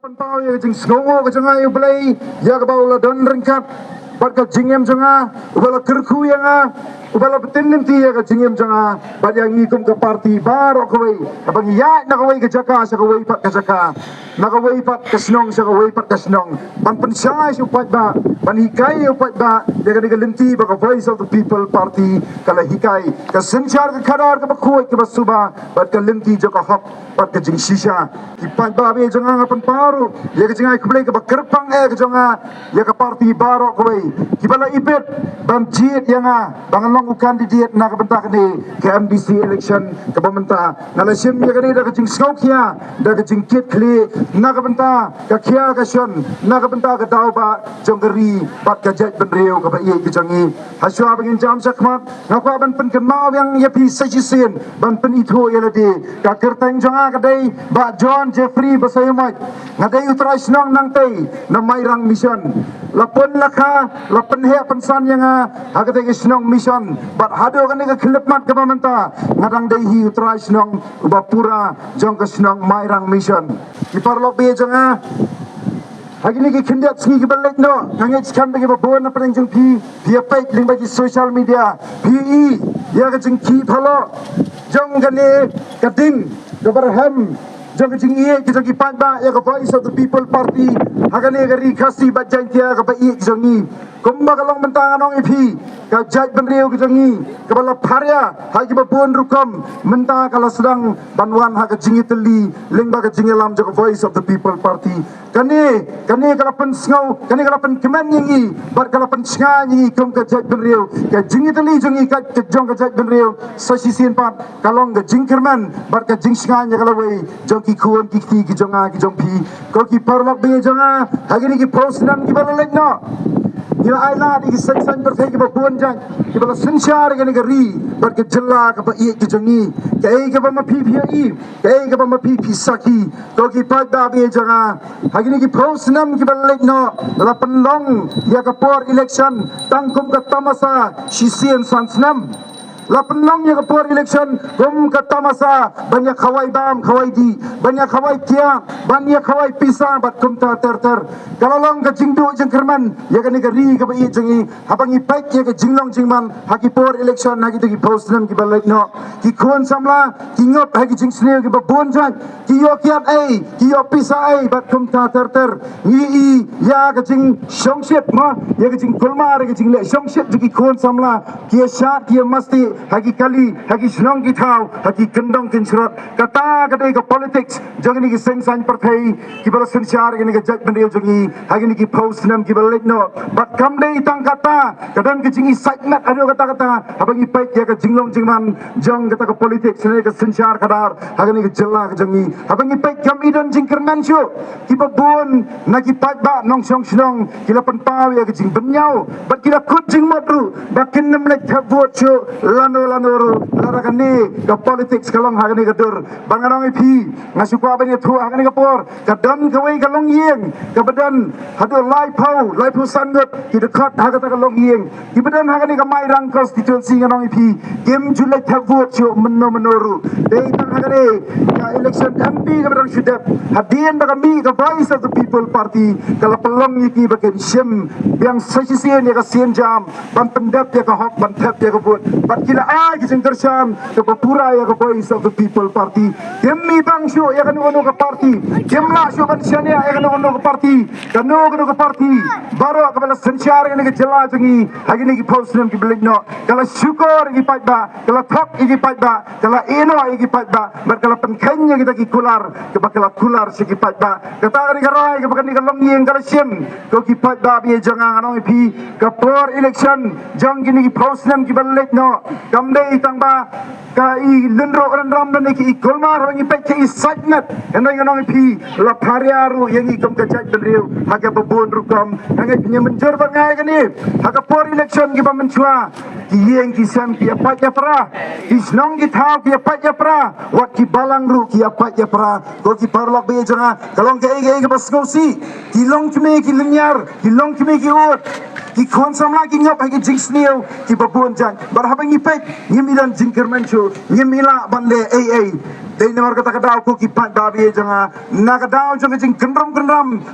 Pau ya jing snongo ke janga yu belai ya ke bau la don ringkat bat ke jingem janga ubala kerku yang ubala betin ti ya ke jingem janga bat yang ikum ke parti baro ke wei abang ya nak wei ke jaka sa ke wei pat ke jaka nak wei pat ke snong sa ke wei pat ke snong ban pensai su pat ba ban hikai yu pat ba ya ke lenti ba ke voice of the people party kala hikai ke senchar ke khadar ke bakoi ke basuba bat ke lenti jo ke hok pat ke jing shisha ki pat ba be janga ngapan paru ya ke jingai keblai ke bakerpang ke janga ya ke parti baro ke wei ki bala ipet ban jit yang bangan long kandidat nak bentak ni ke MDC election ke pemerintah ngalasim ya ke dah ke jing skokia dah ke jing kit kli nak bentak ke kia ke sion nak bentak ke dau ba jonggeri pat ke jat benriu ke bai ke jangi haswa bangin jam sakmat ngakwa ban pen kemau yang ya pi sajisen ban pen itu ya ladi ka kerteng janga ke dai ba John Jeffrey basayumai ngadai utrai senang nang tei na mairang mission lapon laka lapon he pensan yang agate ke senang mission bat hado kan ke khilmat ke pamanta ngadang dai hi utrai senang ubapura jong ke senang mairang mission iparlo be janga hari ni ke kindat singi ke balik no ngangit kan bagi babon apa yang jeng pi dia pait ling bagi social media pi ya ke jeng ki phalo jong gane kading gabarham jong ke jeng ie ke jong ki panda ya ke voice of the people party hagane ke rikasi bajan dia ke bai ke jong ni kumba kalong mentang anong ipi ka jaj benriu ke jangi ke bala pharya ha ki babon rukom mentang kala sedang banwan ha ke jingi teli ling ba ke jingi lam jo voice of the people party kane kala pen sngau kane kala pen kemen ngi bar kala pen snga ngi kum ke jaj benriu ke jingi teli jangi ka ke jong ke jaj benriu sasisin pat kalong ke jing kerman bar ke jing snga nya kala wei jong ki kuon ki ti ki jonga ki jong pi ko ki parlok be jonga ha ni ki post nam ki bala lek no ila aila di sen berthai ke babon jang ke bala senchar ke negeri bar ke jella ke ba ke jangi ke ba ma pi ke ba ma pi saki ko ki pa da be janga hagini ki pros nam ki bala lek no la penlong ya ke por election tangkum ke tamasa sisien sansnam la penlong ya ke por election kum ke tamasa banyak khawai bam khawai di banyak khawai kia banyak khawai pisa bat kum ta ter kalau long ke jingdu jengkerman ya ke negeri ke bai jengi habangi paik ya ke jinglong jingman haki por election haki tu ki post nam ki balai no ki khon samla ki ngop haki jing sneu ki babon jang ki yo kiat ai ki yo pisa ai bat kum ta ter ni ya ke jing shongship ma ya ke jing kulmar ke jing le shongship ki khon samla ki shat ki masti haki kali haki snong ki thau haki kendong kin srot kata kadai ke politics jangan ni ki seng san partai ki bala senchar ke ni ke jaj bendiu jangi hagi ni ki post nam ki balik no bat kam dei tang kata kadang ke jingi segment ado kata abangi paik ya ke jinglong jingman jong kata ke politics ni ke senchar kadar hagi ni ke jella ke jangi abangi paik kam idon jingkerman syu ki babon na ki paik ba nong song snong ki lapan pau ya ke jing benyau bat ki la kut jing modru bakin nam lek vote syu lano ru larakan ni ke politics kalong hagi ni ke dur bangarong ipi ngasuku abani thu hagi ni ke por kadon ke wei kalong yeng ke badan hadu lai pau sangat ki dekat hagata kalong yeng ki badan hagi ni ke mai rang constituency nganong ipi game julai vote syu menoru dei tang hagi ni ke election MP ke badan syudap hadian ba kami ke voice of the people party kala pelong yiki baken sim yang sesien ya ke sien jam ban pendap ya ke hok ban tap ya ke vote bat kila ai ki jengker syam ke papura ya ke voice of the people party kemi bang syu ya kan ono ke party kemla syu ban syania ya kan ono ke party kanu ke party baru ke bala senchar ke jela jengi hagi ni ki post nam ki belik no kala syukur ki pat ba kala thok ki pat ba kala eno ki pat ba bar kala penkenya kita ki kular ke bakala kular si ki pat ba kata ni garai ke bakan ni kalong yeng kala sim ko ki pat ba bi jangan anong pi ke por election jang ki post nam ki belik no kamdei tang ba ka i lendro ram dan ki kolmar rangi pek ki segment endang anong pi la phariaru yang i kom ka jaj benriu haga babon rukam hangai punya menjur bangai kan ni haga por election ki ba menchua ki yeng ki sam ki apa ya pra ki snong ki thau ki apa ya pra wat ki balang ru ki apa ya pra ko ki parlok be janga kalong ke bas ngosi ki long kme ki linyar ki long kme ki ut ki khon samla ki ngop hagi jing sneu ki babon jang bar habang ipek ngimilan jingker manchu ngimila bande dei namar kata kadau ko ki pat babi janga na kadau janga jing kenram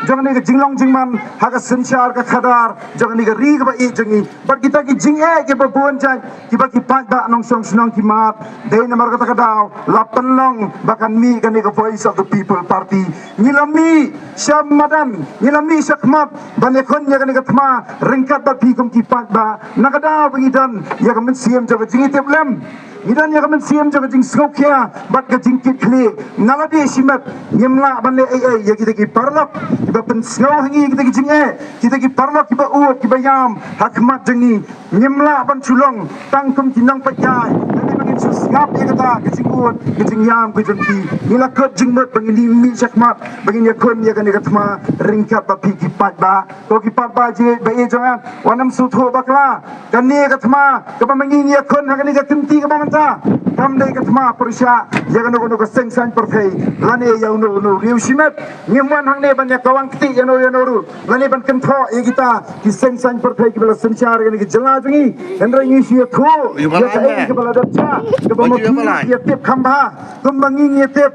janga ni jinglong jingman haga senchar ka khadar janga ni ri ba e jangi but kita ki jing e ke ba bon jang ki ba ki pat ba nong song snong ki mat dei namar kata kadau la penlong bakan mi kan ni ka voice of the people party nilami syam madan nilami syakmat ban ekon ya kan ni ka thma ringkat ba pi kum ki pat ba na kadau pengidan ya ka men siem janga jing itep lem Idan ya kamen siam jaga jing skokya bat ka jing kit kli naladi simat nyemla ban le ya kita ki parlak iba pen snow hangi kita ki jing kita ki parlak iba uat iba yam hakmat jangi nyemla ban chulong tangkum kinang pajai nanti bangin susngap ya kata ki jing uat ki jing yam ki jing ki nila kot jing mot bangin di mi sakmat bangin ya kon ya kan katma ringkat ba pi ki pat ba ko ki pat ba je ba e janga wanam sutho bakla kan ni katma ka bangin ya kon hakani ka tinti ka bang kam dei katma persya ya no no seng san perthei lane ya no riu simet nyemwan hang ne ban ya kawang kti ya no ru lane ban kentho ya kita ki seng san perthei ki bala senchar ya ni ki jala jungi endra ni si tho ya ka ki bala dapcha ke ba ya tip khamba kum bangi ya tip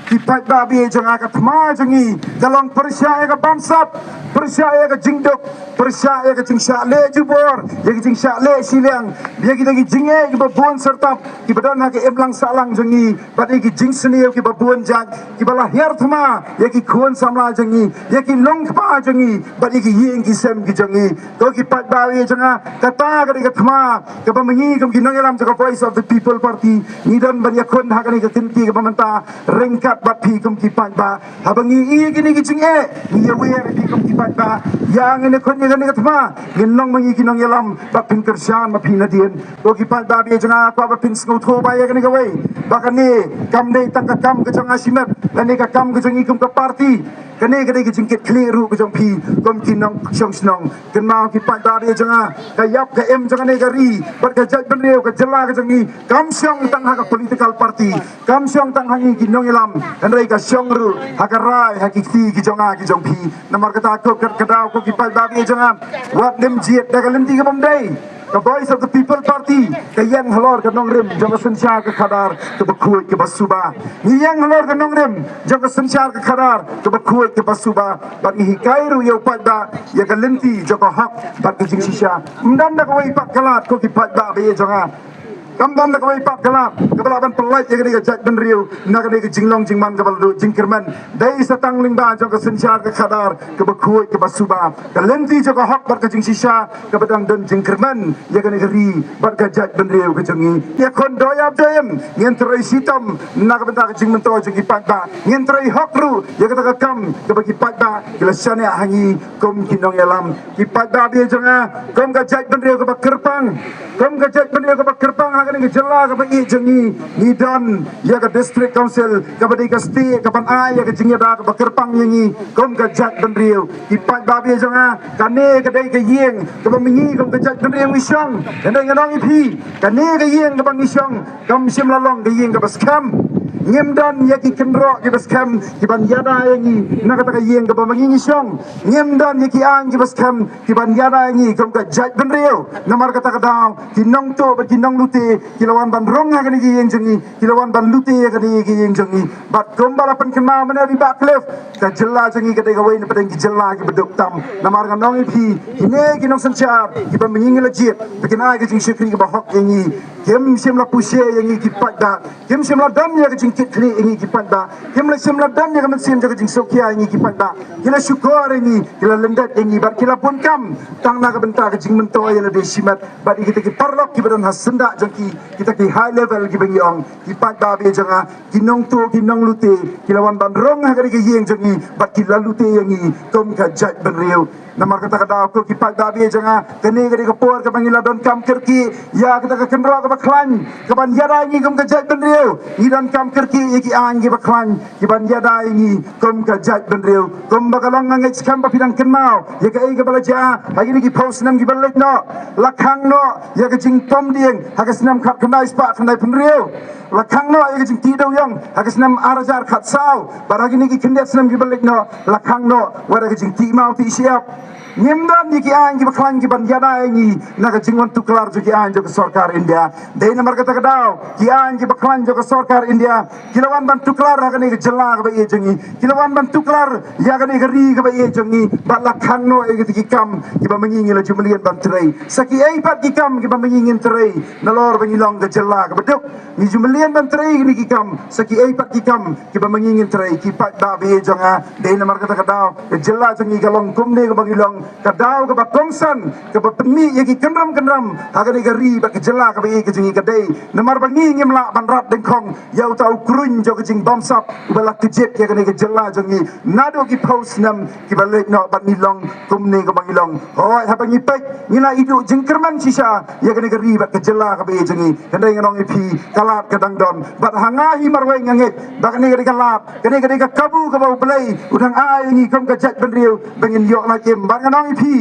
ki pat babi janga katma jungi kalong persya ya ka bamsap persya ya ka jingdok persya ya ka jingsha le jubor ya ka jingsha le silang dia kita ki jinge ki babon serta ki badan ha ki emlang salang jangi bat ki jing seni ki babon jak ki bala her thma ya ki khon samla jangi ya ki long pa jangi bat ki yeng ki sem ki jangi to ki pat bawi janga kata ka ki thma ka bamangi kam ki nangelam jaka voice of the people party ni dan ban ya khon ha ka ni ka tinti ka pamanta rengkat bat pi kum ki pat ba habangi i ki ni ki jinge ni ya we pi kum ki pat ba yang ni khon ni ka thma ginong mangi ki nangelam bat pin kersian ma pina dien to ki pat ba bi janga kwa ba pin sngo tho ba ya ka ni ka we bakan ni kam dei tang ka kam ka janga simet lan ni ka kam ka jangi kum ka party kane kane ki jingkit clear ku jong pi kom ki nong chong snong ken ma ki pat da de janga ka yap ka em janga ne gari bat ka jaj ben reu ka jala ka jangi kam syong tang ha ka political party kam syong tang hangi ki nong ilam kan rei ka syong ru ha ka rai ha ki ki jonga ki jong pi namar ka ta ko ka da ko ki pat da de janga wat nem jiet da ka lim ti ka bam dei the voice of the people party ka yang halor ka nong rim jong ka sencha ka khadar ka bakhuai ka basuba ni yang halor ka nong rim jong ka sencha ka khadar ka bakhuai ke basuba bat ni hikairu yo pada ya kalenti joko hak bat ke jing sisha mdan da ko ipat kalat ko ki pat ba be jonga kam dan da ko ipat kalat ke balaban pelai ya ke jat ben riu na ke jinglong jingman ke balu jingkerman dai satang lingba joko senchar ke khadar ke bakhuai ke basuba kalenti joko hak bat ke jing sisha ke badang dan jingkerman ya ke ri bat ke jat ben riu ke jengi ya kon doyab doyem ngien trai sitam na ke benta ke jingmen to jing ipat ba ngien trai hak ru ya ke kam ke bagi pat ba gelasane hangi kom kinong yalam ki pat ba bi janga kom ga jat ben riu ke bakerpang kom ga jat ben riu ke bakerpang ha ke jela ke bagi jengi ni dan ya ke district council ke bagi ke sti ke pan ai ya ke jingi da ke bakerpang yengi kom ga jat ben riu ki pat ba bi janga kane ke dai ke yeng ke bamingi kom ga jat ben riu wisang kane nganong ipi kane ke yeng ke bang isang kam sim lalong ke yeng ke baskam nyemdan ya ki kendro ki baskam ki ban yada yangi nakata ka yeng ka bamangi song nyemdan ya ki ang ki baskam ki ban yada yangi kom ka jaj ben reo namar kata ka daw ki nong to ba ki nong lute ki lawan ban rong ha kani ki yeng jengi ki lawan ban lute ya kani ki yeng jengi bat kom balapan kema mana di baklef ka jella jengi ka dega wain padang ki jella ki bedok tam namar ka nong ipi ki nong sanchar ki bamangi lajit bikin ai ka jing shikri ki bahok yangi kem sim la pushe yangi ki padda kem sim la dam ya ka jing kit kli ingi ki padda kem la sim la dam ya ka sim ja ka jing sokia ingi ki padda kila syukur ingi kila lendat ingi bar kila pun kam tang na ka benta ka jing mento ya la de simat bar kita ki parlok ki badan hasenda jangki kita ki high level ki bangi ong ki padda be janga ki nong to ki nong lute kila wan ban rong ha ka ki yeng jangi bar kila lute yangi kom ka jat ben reu namar kata kada ko ki padda be janga kene ka por ka bangila don kam kerki ya kita ka kendro ka baklan ka ban yada ingi kom ka jat ben reu idan kam kerki iki ang gi baklan ki ban yada ingi kom ka jat ben reu kom bakalong ngai skam ba pidang kenmau ya ka ei ka balaja hagi ni ki post nam gi balet no lakhang no ya ka jing pom dieng hagas nam khat khandai spa khandai pen reu lakhang no ya ka jing ti dau yang hagas nam arajar khat sau baragi ni ki kendet nam gi balet no lakhang no wara ka jing ti mau ti siap nyimdan ki an ki baklan ki ban yada ni naga jingwan tuklar jo ki an jo sarkar India dei namar kata kadau ki an ki baklan jo sarkar India kilawan ban tuklar ha ni jela ba ye jengi kilawan ban tuklar ya ni ri ba ye jengi bala khanno e ki kam ki ba mangi ngila jumlian ban trei saki ai pat ki kam ki ba mangi ngin trei nalor bangi long ga jela ga beduk ni jumlian ban trei ni ki kam saki ai pat ki kam ki ba mangi ngin trei ki pat ba be jonga dei namar kata kadau jela jengi galong kum ne ga bangi long kadau ka bakongsan ka bapni yaki kenram hagani gari ba kejela ka ba ke jingi kadai namar bangi ngimla banrat dengkong yau tau krun jo ke jing bomsap bala kejep ya kani kejela jongi nado ki post nam ki balik no bat nilong kumne ka bangilong hoi ha bangi pek ngila idu jingkerman sisa ya kani gari ba kejela ka ba jingi kandai nganong ipi kalat kadang don bat hangahi marwai ngangit ba kani kani ka kabu ka ba belai udang ai ngi kom ka jat benriu bangin yok la kem ba nganong ipi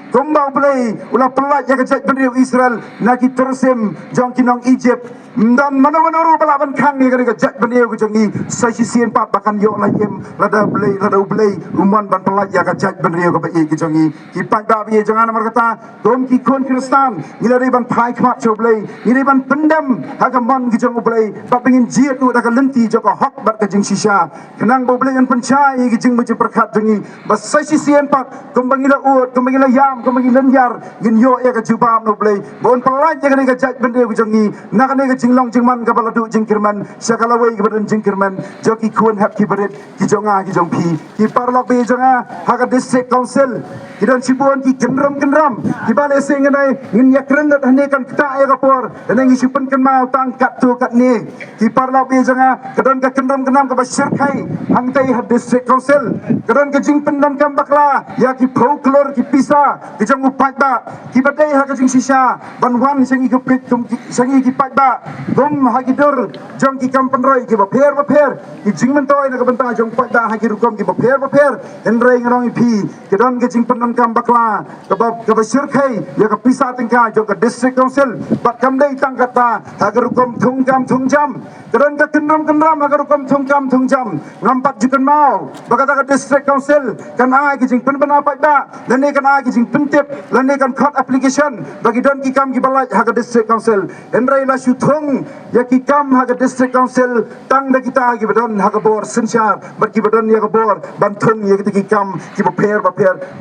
Kumbau belai ulah pelat yang kejat beriu Israel naki tersim jong kinong Egypt dan mana-mana balak ban khang ni kejat beriu kejongi sisi sien pat bahkan yok la yem lada belai uman ban pelat yang kejat beriu ke bai kejongi kipat ba bi jangan nomor kata dom ki kon Kristan ngilari ban pai kmat jo belai ngilari ban pendam hagamon kejong belai bat pengin jiat tu dak lenti jo ko hok bat kejing sisa kenang bo belai an pencai kejing meje perkat jongi bas sisi sien pat kumbangila ut kumbangila yam kemagi lenjar gin yo ya ka jubam no blai bon pelaj ya ka jaj bende ku jongi nak ne ka jinglong jingman ka baladu jingkirman sakala wei ka badan jingkirman joki kun hap ki berit ki jonga ki jongpi ki parlok be jonga ha ka district council ki dan sibon ki kendram ki bale sing nai ngin ya kren dat hane kan kta ya ka por dan ngi sipen kan mau tang kat tu kat ni ki parlok be jonga ka dan ka kendram ka basyir khai hang tai ha district council ka dan ka jingpen dan kam bakla ya ki folklore ki pisa kijang upat ba kibadai ha kajing sisa banwan sangi kepit sangi kipat ba dom ha kidur jong ki kampan roi ki ba pher ki jing mentoi na ka banta jong pat da ha ki rukom ki ba pher henrei ngrong ipi kidan ke jing penan kam bakla ka ba sir khai ya ka pisa tingka jong ka district council bat kam dei tang kata ha ka rukom thung jam kidan ka kendram ha ka rukom thung jam ngampat jukan mau bakata ka district council kan ai ki jing pen bana pat ba dan ne kan ai ki jing pentip lanekan court application bagi don ki kam ki balaj haga district council enrai la syuthong ya ki kam haga district council tang da kita ki badon haga bor sensyar bat ki badon ya ga bor banthung ya ki kam ki ba pher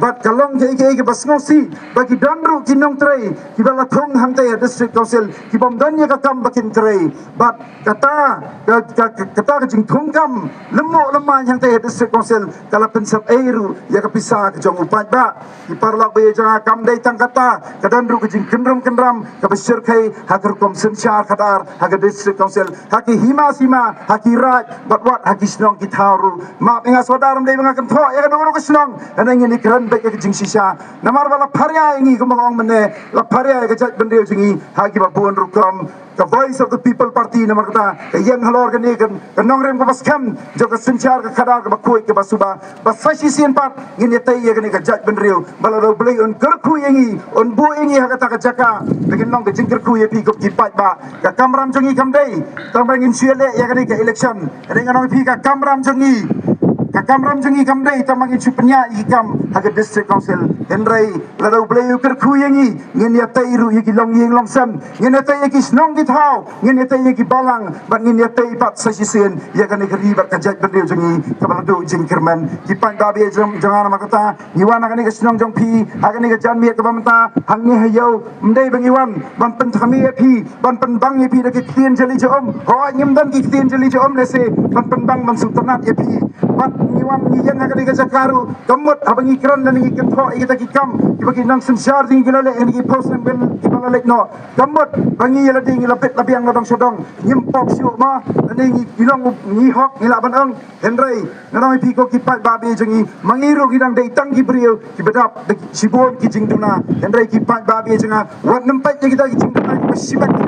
bat kalong ke basngosi bagi don ru ki nong trei ki bala thong hang te district council ki bom don ya ka kam bakin trei bat kata jing thong kam lemma hang te district council kala pensap eiru ya ka pisah ke jong upat ba ki parlok be jangan kam dai tang kata kadan ru kejing kendram ka besyir khai hagar kom sensyar kadar hagar district council haki hima sima haki raj batwat haki snong ki tharu ma penga sodaram dei menga kan tho ya kan ru snong dan ingin ikran baik kejing sisa namar bala pharya ingi kumong mene la pharya ke jaj bende jingi haki ba buan rukom the voice of the people party namar kata yang halor kan kan nong rem ko baskam jo ka sensyar ka kadar ka bakoi ke basuba basasi sien pat ngin yetai ya kan ka jaj bende bala ro blei on kerku yangi on bu yangi hakata ka jaka begin long ke jingkerku ye pi kop kipat ba ka kamram jongi kamdei tambangin siele ya kan ka election dengan pi ka kamram jongi kamdei tamangin supenya ikam haga district council henrei ladau blei kerku yangi ngin ya tai ru yiki long yeng long sam ngin ya tai yiki snong di thau ngin ya tai yiki balang bat ngin ya tai pat sasisen ya kan ka ribat ka jaj bende jongi ka baladu jingkerman kipan ba be jangan makata niwana kan ka snong jong pi haga ni ka jan mi ka bamta hangni hayau mdei bangiwan ban pen thami ya pi ban pen bang ya pi da ki tien jali jom ho ngim dan ki tien jali jom lese ban pen bang man sultanat ya pi bat niwan ni yang haga ni ka jakaru kamut abangi kran dan ni kan tho kita kikam bagi nang sensyar ding gilale ni post nang ben kibala lek no kamut bangi yala ding lapet labiang ladong sodong nyimpok siu ma ni ilong ni hok ni laban ang henrei nang pi ko kipat babe jengi mangiru gidang dei tang ki brio ki bedap sibon ki jingduna henrei kipat babe jenga wat nempat kita ki jingduna ki sibak ki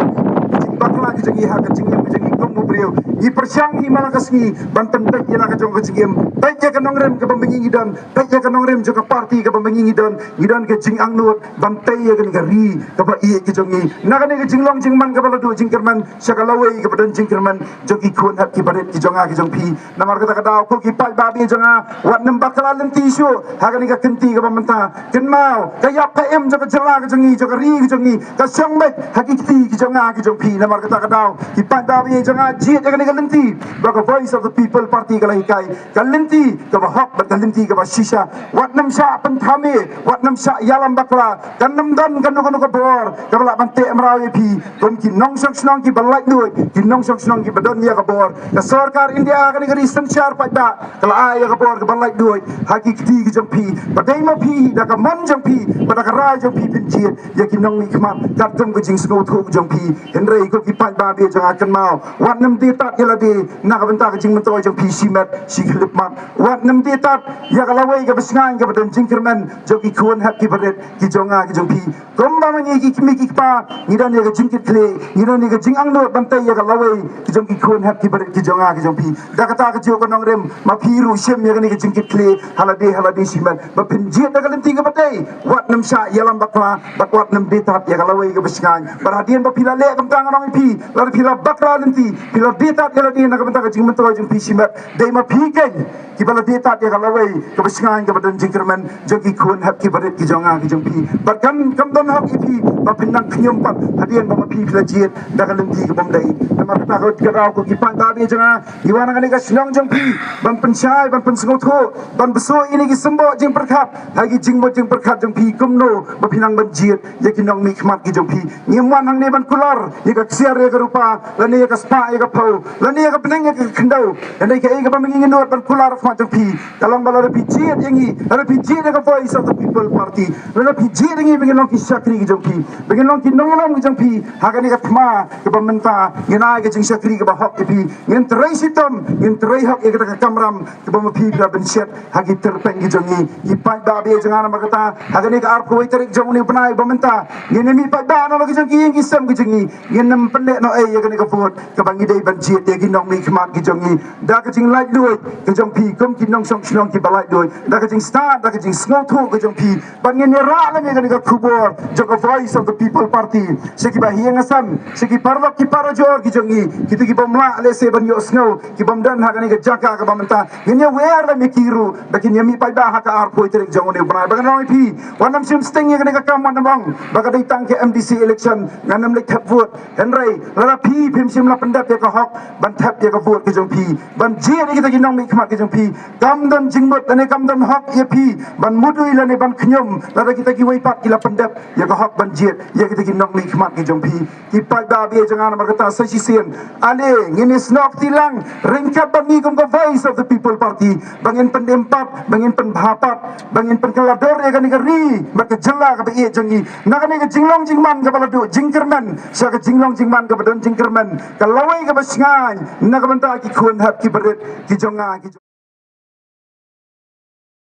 bakla ki jengi ha ka jengi kumu beliau I persyang hi malakas ni banten tek ila ka jong ka jingem tek ya ka nongrem ka pembengi dan tek ya ka nongrem jo ka parti ka pembengi dan idan ka jing ang nuot bantai ya ka ni ka ri ka ba I ka jong ni na ka ni ka jinglong jingman ka baladu jingkerman syakalawai ka badan jingkerman jo ki khun hat ki baret ki jonga ki jong pi namar ka daw ko ki pai babi jonga wat nem bakala lenti shu ha ka ni ka kenti ka pamenta kenmau ka yap ka em jo ka jela ka jong ni jo ka ri ka jong ni ka syang met hakiki ki jonga ki jong pi namar ka daw ki pai babi jonga jiet ya ka ni ka lenti baka voice of the people party ka lahi kai ka lenti ka ba hok ba ka lenti ka ba shisha wat nem sha penthame wat nem sha yalam bakla kan nem dan kan no ka bor ka bala bante amrawi pi kom ki nong sok snong ki balai duit ki nong sok snong ki badon ya ka bor ka sarkar India ka ni gari sanchar pa da kala ay ka bor ka balai duit hakiki ki jong pi padai ma pi da ka mon jong pi pada ka rai jong pi pinjit ya ki nong ni khmat ka tum ko jing sno thu jong pi henrei ko ki pa ba be jong akan mau wat nem de tat ya de na ka benta ka jing mentoi jong pi simet si klip mat wat nem de tat ya ka lawai ka besngan ka badon jing kerman jo ki khun hat ki baret ki jonga ki jong pi kom ba mani ki mi ki pa ni dan ya ka jing kit kle ni dan ni ka jing ang no bantai ya ka lawai ki jong ki khun hat ki baret ki jonga ki jong pi da ka ta ka jo ka nong rem ma pi ru shem ya ka ni ka jing kit kle halade simet ba pinjit da ka lenti ka batai wat nem sha ya lam bakla bak wat nem de tat ya ka lawai ka besngan perhatian ba pila le kam tang nong pi la pila bakla lenti pila de tat ya la di na ka benta ka jing mentoi jong pi simet dai ma pi ken ki bala de tat ya ka lawai ka besngan ka badon jing kerman jo ki khun hat ki baret ki jonga ki jong pi bakan kam don hak ipi ba pinang knyum pat hadian ba ma pi pila jiet da ka lenti ka bom dai ma ta ko ka raw ko ki pan da be jonga iwana ka ni ka snong jong pi ban pensyai ban pensngo tho ban beso ini ki sembo jing perkhat hagi jing mo jing perkhat jong pi kumno ba pinang ban jiet ya ki nong mi khmat ki jong pi ngimwan hang ne ban kular ya ka siar ya ka rupa la ne ka spa ya ka pau la ne ka penang ya ka khendau ane ka ai ka ba mingin no ban kular khmat jong pi dalam bala pi jiet yangi ada pi jiet ya ka voice of the people party la pi jiet yangi bingin long ki syakri ki jong pi bingin long ki nong ki jong pi haga ni ka thma ka ba menta ngina ka jing syakri ka ba hok pi ngin trai sitom ngin trai hok ya ka kamram ka ba ma pi la ben syet hagi terpeng ki jongi ki pa da be janga na makata haga ni ka ar ko iterik jong ni panai ba menta ngin mi pa da no ki jong ki sam ki jongi ngin nam pende no ai ya ka ni ka fot ka ba ngi dei ban jiet ya ki nong mi khmat ki jongi da ka jing lai duit ki jong pi kom ki nong song snong ki balai duit da ka jing start da ka jing sngo thu ki jong pi ban ngin ya ra la ni ka ni ka kubor jong voice of the people party seki ba hiang asam seki parlok ki parajo ki jongi kitu ki bomla le se ban yo snow ki bom dan ha ka ni ka jaka ka bamenta ngin ya wer la mikiru bakin ya mi pa da ha ka ar poi tere jong ni bra ba no pi wanam sim sting ya ka ni ka kam man bang ba ka dai tang ke MDC election nganam le thap vote henrei la pi phim sim la pendap ya ka hok ban thap ya ka vote ki jong pi ban je ni kita ki nong mi khmat ki jong pi kam dan jingbot ane kam dan hok ya pi ban mudui la ne ban khnyum la kita ki wai pat ki la pendap ya ka hok ban jiet ya kita ki nong mi khmat ki jong pi ki pa da be jangan markata sa sisien ale ngini snok tilang ringkat bami kum ka voice of the people party bangin pendempat bangin penbhapat bangin penkelador ya kan ni ri maka jela ka be jangi na kan ni jinglong jingman ka baladu jingkerman sa ka jinglong jingman ka badon jingkerman ka lawai ka basngan na ka banta ki khun hap ki berit ki jonga ki